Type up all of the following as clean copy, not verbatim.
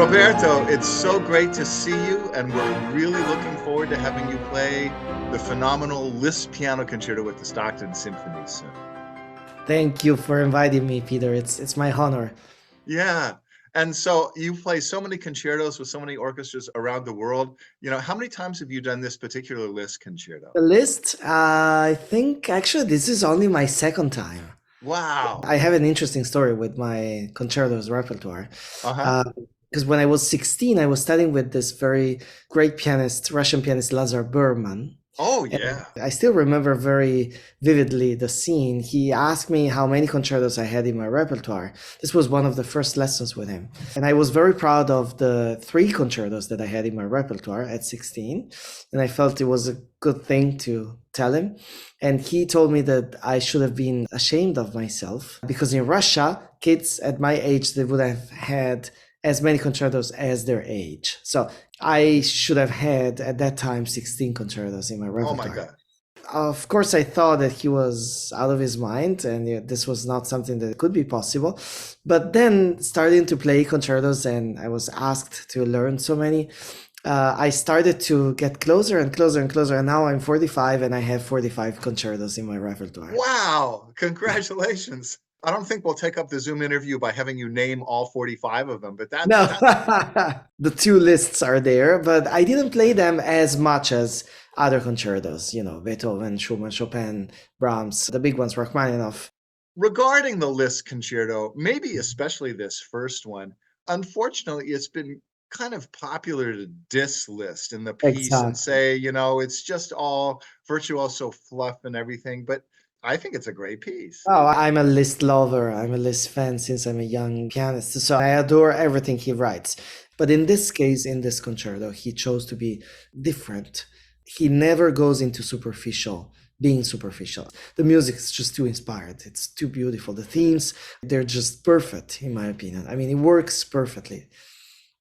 Roberto, it's so great to see you, and we're really looking forward to having you play the phenomenal Liszt Piano Concerto with the Stockton Symphony soon. Thank you for inviting me, Peter. It's my honor. Yeah. And so you play so many concertos with so many orchestras around the world. How many times have you done this particular Liszt concerto? The list, I think actually this is only my second time. Wow. I have an interesting story with my concertos repertoire. Uh-huh. Because when I was 16, I was studying with this very great pianist, Russian pianist Lazar Berman. Oh, And yeah. I still remember very vividly the scene. He asked me how many concertos I had in my repertoire. This was one of the first lessons with him. And I was very proud of the three concertos that I had in my repertoire at 16. And I felt it was a good thing to tell him. And he told me that I should have been ashamed of myself because in Russia, kids at my age, they would have had as many concertos as their age. So I should have had at that time 16 concertos in my Oh, my repertoire. God. Of course, I thought that he was out of his mind and this was not something that could be possible. But then, starting to play concertos, and I was asked to learn so many, I started to get closer and closer and closer. And now I'm 45 and I have 45 concertos in my repertoire. Wow. Congratulations. I don't think we'll take up the Zoom interview by having you name all 45 of them, but No, that's the two lists are there, but I didn't play them as much as other concertos, Beethoven, Schumann, Chopin, Brahms, the big ones, Rachmaninoff. regarding the Liszt concerto, maybe especially this first one. Unfortunately, it's been kind of popular to diss Liszt in the piece and Exactly. say, it's just all virtuoso fluff and everything. But I think it's a great piece. Oh, I'm a Liszt lover. I'm a Liszt fan since I'm a young pianist. So I adore everything he writes. But in this case, in this concerto, he chose to be different. He never goes into being superficial. The music is just too inspired. It's too beautiful. The themes, they're just perfect, in my opinion. I mean, it works perfectly.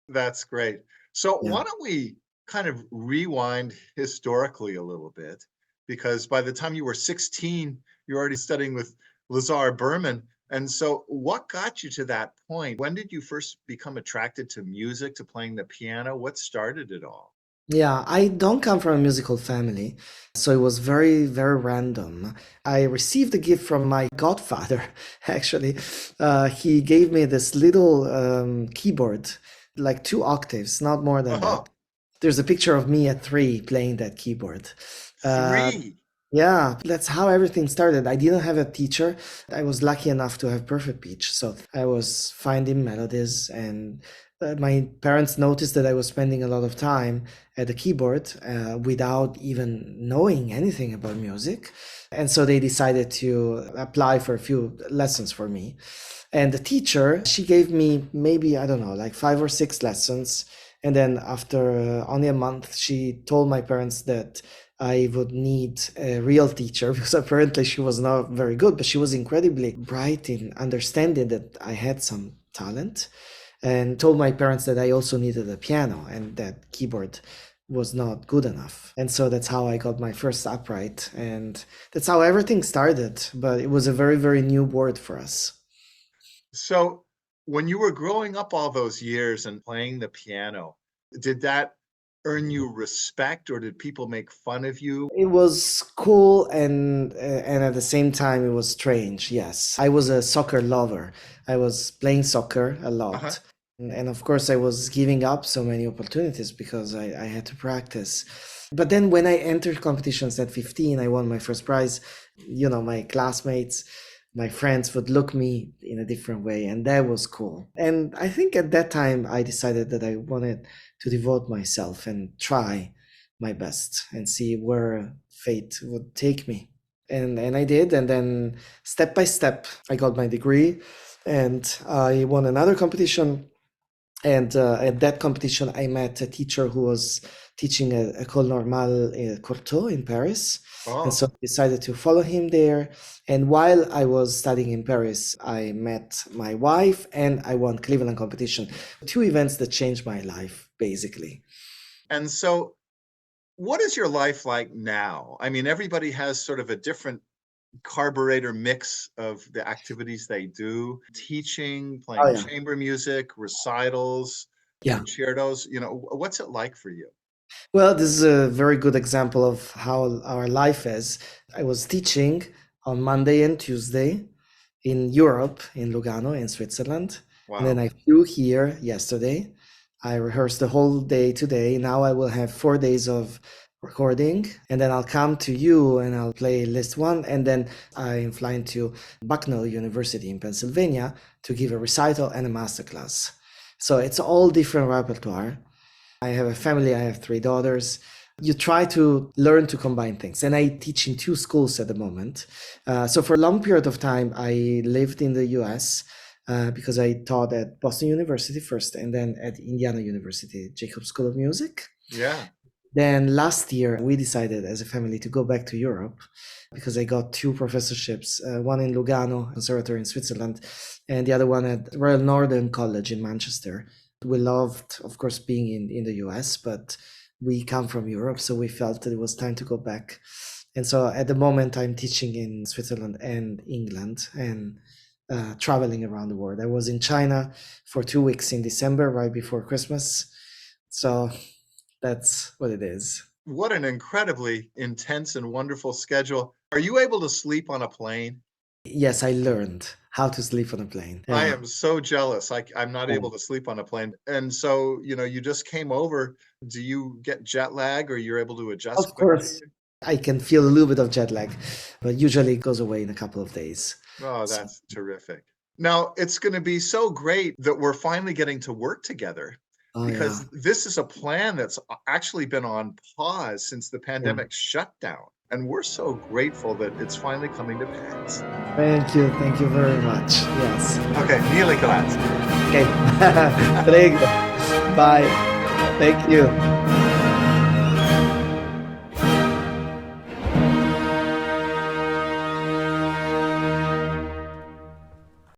That's great. So Yeah. why don't we kind of rewind historically a little bit? Because by the time you were 16, you're already studying with Lazar Berman. And so what got you to that point? When did you first become attracted to music, to playing the piano? What started it all? Yeah, I don't come from a musical family, so it was very, very random. I received a gift from my godfather, actually. He gave me this little keyboard, like 2 octaves, not more than that. Oh, There's a picture of me at 3 playing that keyboard. Uh, three. yeah, that's how everything started. I didn't have a teacher. I was lucky enough to have perfect pitch. So I was finding melodies, and my parents noticed that I was spending a lot of time at the keyboard without even knowing anything about music. And so they decided to apply for a few lessons for me. And the teacher, she gave me maybe, I don't know, like 5 or 6 lessons. And then after only a month, she told my parents that I would need a real teacher because apparently she was not very good, but she was incredibly bright in understanding that I had some talent, and told my parents that I also needed a piano and that keyboard was not good enough. And so that's how I got my first upright, and that's how everything started. But it was a very, very new world for us. So when you were growing up all those years and playing the piano, did that earn you respect or did people make fun of you? It was cool and at the same time it was strange. Yes, I was a soccer lover. I was playing soccer a Uh-huh. lot. And of course, I was giving up so many opportunities because I had to practice. But then when I entered competitions at 15, I won my first prize. My classmates, my friends would look me in a different way, and that was cool. And I think at that time, I decided that I wanted to devote myself and try my best and see where fate would take me. And I did. And then step by step, I got my degree and I won another competition. And at that competition, I met a teacher who was teaching at École Normale Courtauld in Paris. And so Oh, I decided to follow him there. And while I was studying in Paris, I met my wife and I won Cleveland competition. Two events that changed my life, basically. and so what is your life like now? I mean, everybody has sort of a different carburetor mix of the activities they do, teaching, Oh, playing yeah. chamber music, recitals. Yeah. concertos. What's it like for you? Well, this is a very good example of how our life is. I was teaching on Monday and Tuesday in Europe, in Lugano, in Switzerland. And then Wow. I flew here yesterday. I rehearsed the whole day today. Now I will have 4 days of recording, and then I'll come to you and I'll play List One. And then I'm flying to Bucknell University in Pennsylvania to give a recital and a masterclass. So it's all different repertoire. I have a family, I have 3 daughters. You try to learn to combine things. And I teach in 2 schools at the moment. So for a long period of time, I lived in the US because I taught at Boston University first and then at Indiana University, Jacobs School of Music. Yeah. Then last year, we decided as a family to go back to Europe because I got 2 professorships, one in Lugano, Concerto in Switzerland, and the other one at Royal Northern College in Manchester. We loved, of course, being in the US, but we come from Europe, so we felt that it was time to go back. And so at the moment, I'm teaching in Switzerland and England and traveling around the world. I was in China for 2 weeks in December, right before Christmas. So that's what it is. What an incredibly intense and wonderful schedule. Are you able to sleep on a plane? Yes, I learned how to sleep on a plane. I Yeah. am so jealous. I'm not Yeah. able to sleep on a plane. And so, you just came over. Do you get jet lag or you're able to adjust Of quickly? course, I can feel a little bit of jet lag, but usually it goes away in a couple of days. Oh, So, that's terrific. Now, it's going to be so great that we're finally getting to work together oh yeah, because this is a plan that's actually been on pause since the yeah. pandemic shutdown. And we're so grateful that it's finally coming to pass. Thank you very much. Yes. Okay, mille grazie. Okay. Prego. Bye. Thank you.